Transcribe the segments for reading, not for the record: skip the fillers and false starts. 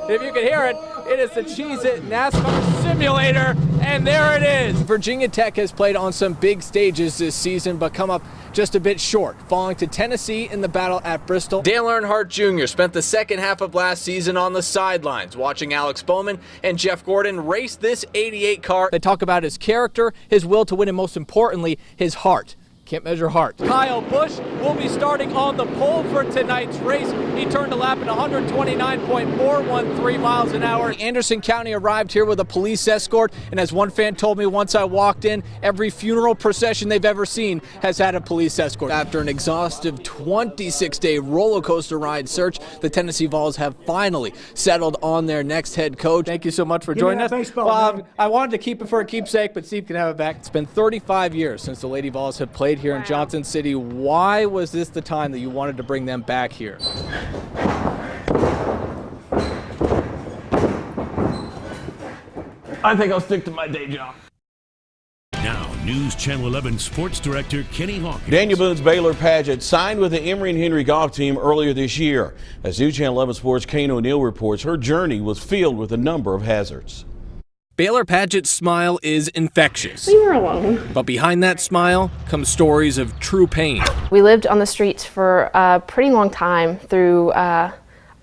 If you can hear it, it is the Cheez-It NASCAR Simulator, and there it is. Virginia Tech has played on some big stages this season, but come up just a bit short, falling to Tennessee in the battle at Bristol. Dale Earnhardt Jr. spent the second half of last season on the sidelines, watching Alex Bowman and Jeff Gordon race this 88 car. They talk about his character, his will to win, and most importantly, his heart. Can't measure heart. Kyle Busch will be starting on the pole for tonight's race. He turned a lap at 129.413 miles an hour. Anderson County arrived here with a police escort, and as one fan told me once I walked in, every funeral procession they've ever seen has had a police escort. After an exhaustive 26-day roller coaster ride search, the Tennessee Vols have finally settled on their next head coach. Thank you so much for joining us. Baseball, I wanted to keep it for a keepsake, but Steve can have it back. It's been 35 years since the Lady Vols have played here in Johnson City. Why was this the time that you wanted to bring them back here? I think I'll stick to my day job. Now, News Channel 11 Sports Director Kenny Hawkins. Daniel Boone's Baylor Paget signed with the Emory and Henry golf team earlier this year. As News Channel 11 Sports' Kane O'Neill reports, her journey was filled with a number of hazards. Baylor Paget's smile is infectious. We were alone. But behind that smile come stories of true pain. We lived on the streets for a pretty long time through a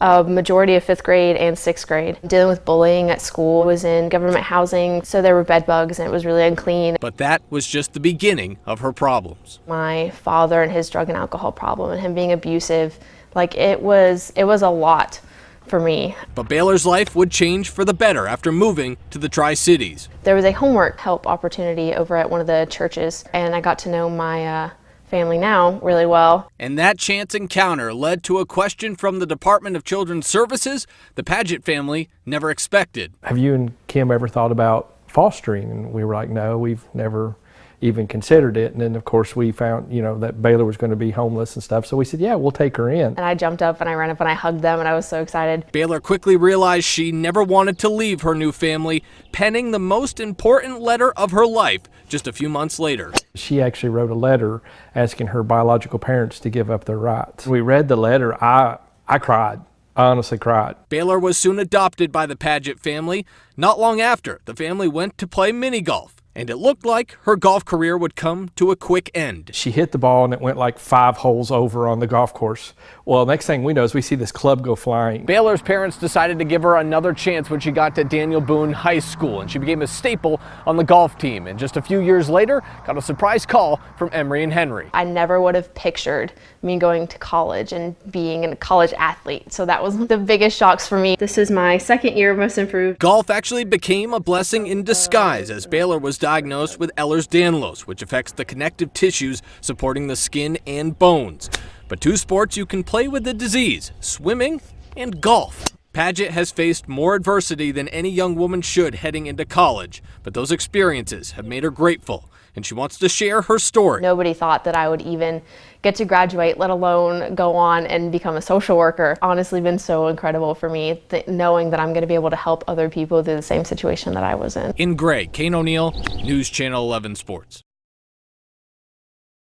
majority of 5th grade and 6th grade. Dealing with bullying at school, was in government housing, so there were bed bugs and it was really unclean. But that was just the beginning of her problems. My father and his drug and alcohol problem and him being abusive, like it was a lot for me. But Baylor's life would change for the better after moving to the Tri-Cities. There was a homework help opportunity over at one of the churches, and I got to know my family now really well. And that chance encounter led to a question from the Department of Children's Services the Paget family never expected. Have you and Kim ever thought about fostering? And we were like, no, we've never even considered it. And then of course we found, that Baylor was going to be homeless and stuff. So we said, yeah, we'll take her in. And I jumped up and I ran up and I hugged them and I was so excited. Baylor quickly realized she never wanted to leave her new family, penning the most important letter of her life just a few months later. She actually wrote a letter asking her biological parents to give up their rights. We read the letter. I cried. I honestly cried. Baylor was soon adopted by the Paget family. Not long after, the family went to play mini golf. And it looked like her golf career would come to a quick end. She hit the ball and it went like 5 holes over on the golf course. Well, next thing we know is we see this club go flying. Baylor's parents decided to give her another chance when she got to Daniel Boone High School, and she became a staple on the golf team. And just a few years later, got a surprise call from Emory and Henry. I never would have pictured me going to college and being a college athlete. So that was the biggest shocks for me. This is my 2nd year of Most Improved. Golf actually became a blessing in disguise as Baylor was diagnosed with Ehlers-Danlos, which affects the connective tissues supporting the skin and bones. But 2 sports you can play with the disease, swimming and golf. Paget has faced more adversity than any young woman should heading into college, but those experiences have made her grateful, and she wants to share her story. Nobody thought that I would even get to graduate, let alone go on and become a social worker. Honestly, been so incredible for me, knowing that I'm going to be able to help other people through the same situation that I was in. In gray, Kane O'Neill, News Channel 11 Sports.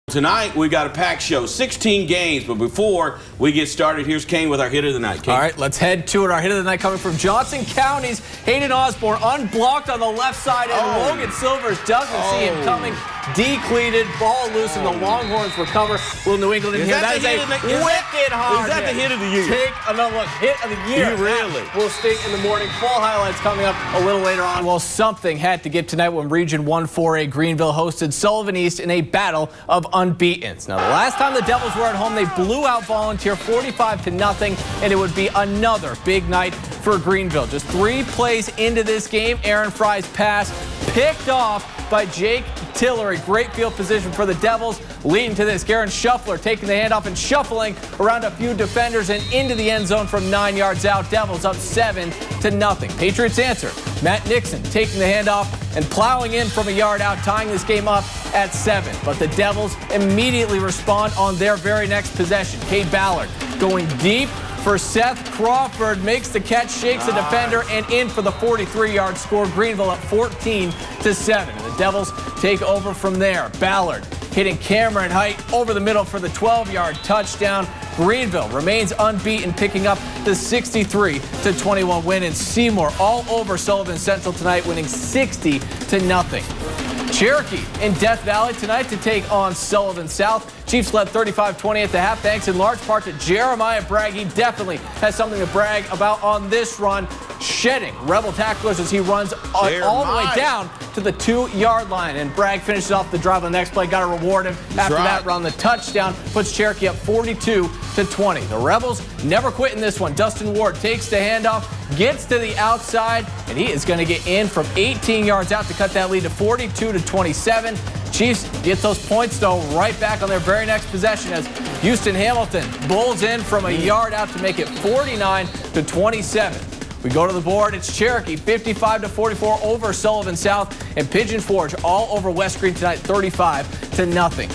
Tonight, we got a packed show, 16 games, but before we get started, here's Kane with our hit of the night. Kane. All right, let's head to it. Our hit of the night coming from Johnson County's Hayden Osborne, unblocked on the left side, and Logan Silvers doesn't see him coming. Decleated, ball loose, and the Longhorns recover. Will New England in here. That is a wicked hard hit. Is that the hit of the year? Take another look. Hit of the year. Really? We'll stay in the morning. Full highlights coming up a little later on. Well, something had to give tonight when Region 1-4A Greenville hosted Sullivan East in a battle of unbeatens. Now, the last time the Devils were at home, they blew out Volunteer 45-0, and it would be another big night for Greenville. Just 3 plays into this game, Aaron Fry's pass picked off by Jake Tillery. Great field position for the Devils. Leading to this, Garen Shuffler taking the handoff and shuffling around a few defenders and into the end zone from 9 yards out. Devils up 7-0. Patriots answer. Matt Nixon taking the handoff and plowing in from a yard out, tying this game up at 7. But the Devils immediately respond on their very next possession. Cade Ballard going deep for Seth Crawford, makes the catch, shakes the defender, and in for the 43-yard score. Greenville up 14-7. And the Devils take over from there. Ballard hitting Cameron Height over the middle for the 12-yard touchdown. Greenville remains unbeaten, picking up the 63-21 win. And Seymour all over Sullivan Central tonight, winning 60-0. Cherokee in Death Valley tonight to take on Sullivan South. Chiefs led 35-20 at the half, thanks in large part to Jeremiah Bragg. He definitely has something to brag about on this run, shedding Rebel tacklers as he runs all the way down to the 2-yard line. And Bragg finishes off the drive on the next play. Got to reward him. After that run, the touchdown puts Cherokee up 42-20. The Rebels never quit in this one. Dustin Ward takes the handoff, gets to the outside, and he is going to get in from 18 yards out to cut that lead to 42-27. Chiefs get those points, though, right back on their very next possession as Houston Hamilton bowls in from a yard out to make it 49-27. We go to the board. It's Cherokee 55-44 over Sullivan South, and Pigeon Forge all over West Green tonight, 35-0.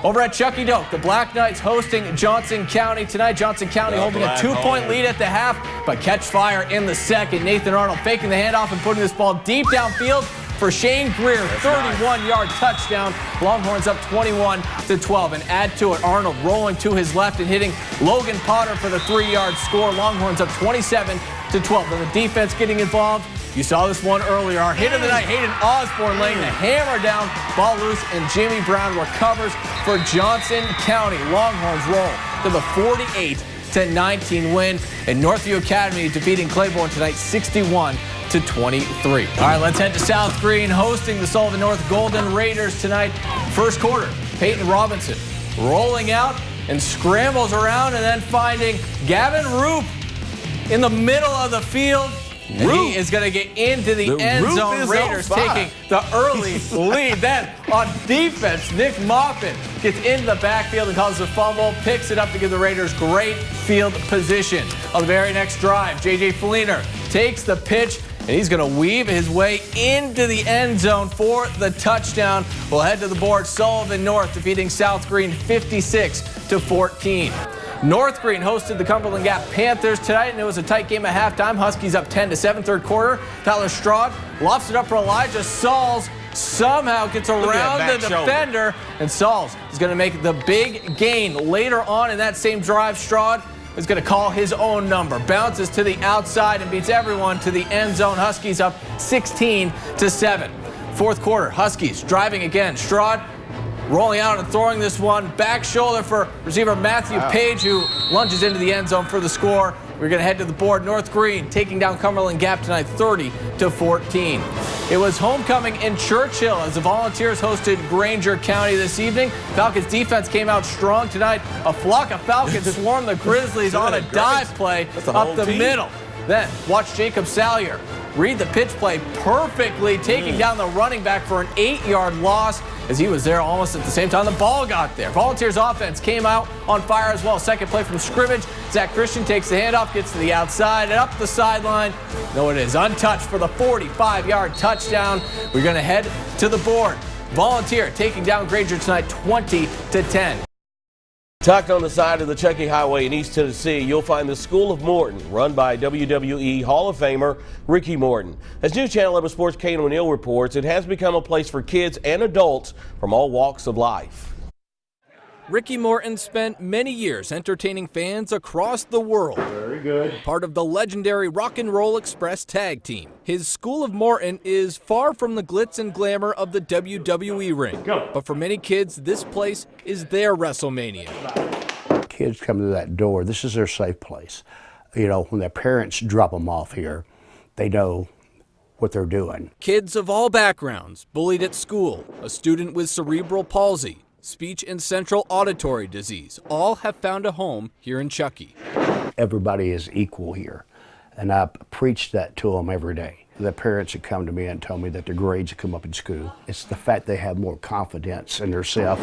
Over at Chucky Doak, the Black Knights hosting Johnson County tonight. Johnson County holding a 2-point lead at the half, but catch fire in the second. Nathan Arnold faking the handoff and putting this ball deep downfield for Shane Greer, 31-yard touchdown. Longhorns up 21-12. And add to it, Arnold rolling to his left and hitting Logan Potter for the 3-yard score. Longhorns up 27-12. And the defense getting involved. You saw this one earlier. Our hit of the night, Hayden Osborne laying the hammer down, ball loose, and Jimmy Brown recovers for Johnson County. Longhorns roll to the 48-19 win. And Northview Academy defeating Claiborne tonight, 61-23. All right, let's head to South Green, hosting the Sullivan North Golden Raiders tonight. First quarter, Peyton Robinson rolling out and scrambles around and then finding Gavin Roop in the middle of the field. And he is going to get into the end zone. Raiders taking the early lead. Then on defense, Nick Maupin gets into the backfield and causes a fumble, picks it up to give the Raiders great field position. On the very next drive, J.J. Fleener takes the pitch, and he's going to weave his way into the end zone for the touchdown. We'll head to the board. Sullivan North defeating South Green 56-14. North Green hosted the Cumberland Gap Panthers tonight, and it was a tight game at halftime. Huskies up 10-7, third quarter. Tyler Stroud lofts it up for Elijah Sauls. Somehow gets around the defender, and Sauls is going to make the big gain. Later on in that same drive, Stroud is going to call his own number. Bounces to the outside and beats everyone to the end zone. Huskies up 16-7. Fourth quarter, Huskies driving again. Stroud rolling out and throwing this one back shoulder for receiver Matthew Page, who lunges into the end zone for the score. We're going to head to the board. North Green taking down Cumberland Gap tonight, 30-14. It was homecoming in Churchill as the Volunteers hosted Granger County this evening. Falcons defense came out strong tonight. A flock of Falcons swarmed the Grizzlies on a dive play up the middle. Then watch Jacob Salyer read the pitch play perfectly, taking down the running back for an 8-yard loss as he was there almost at the same time the ball got there. Volunteers offense came out on fire as well. Second play from scrimmage. Zach Christian takes the handoff, gets to the outside and up the sideline. No, it is untouched for the 45-yard touchdown. We're going to head to the board. Volunteer taking down Granger tonight, 20-10. Tucked on the side of the Chucky Highway in East Tennessee, you'll find the School of Morton, run by WWE Hall of Famer Ricky Morton. As News Channel 11 Sports' Kane O'Neill reports, it has become a place for kids and adults from all walks of life. Ricky Morton spent many years entertaining fans across the world. Very good. Part of the legendary Rock and Roll Express tag team. His School of Morton is far from the glitz and glamour of the WWE ring. But for many kids, this place is their WrestleMania. Kids come to that door, this is their safe place. You know, when their parents drop them off here, they know what they're doing. Kids of all backgrounds, bullied at school, a student with cerebral palsy, speech and central auditory disease, all have found a home here in Chucky. Everybody is equal here, and I preach that to them every day. The parents that come to me and tell me that their grades come up in school, it's the fact they have more confidence in themselves.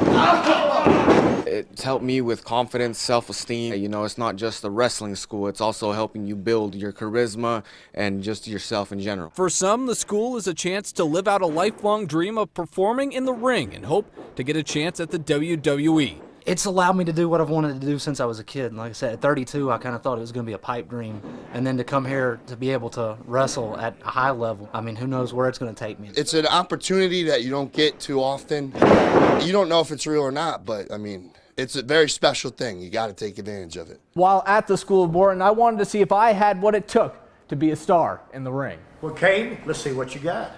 It's helped me with confidence, self-esteem. You know, it's not just a wrestling school, it's also helping you build your charisma and just yourself in general. For some, the school is a chance to live out a lifelong dream of performing in the ring and hope to get a chance at the WWE. It's allowed me to do what I've wanted to do since I was a kid. Like I said, at 32, I kind of thought it was going to be a pipe dream. And then to come here to be able to wrestle at a high level, I mean, who knows where it's going to take me. It's an opportunity that you don't get too often. You don't know if it's real or not, but, I mean, It's a very special thing. You got to take advantage of it. While at the School of Morton, I wanted to see if I had what it took to be a star in the ring. Well, Kane, let's see what you got.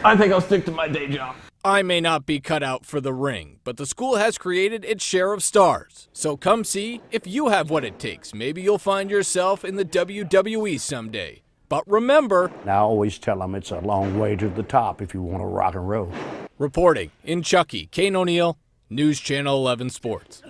I think I'll stick to my day job. I may not be cut out for the ring, but the school has created its share of stars. So come see if you have what it takes. Maybe you'll find yourself in the WWE someday. But remember, And I always tell them it's a long way to the top if you want to rock and roll. reporting in Chucky, Kane O'Neill, News Channel 11 Sports.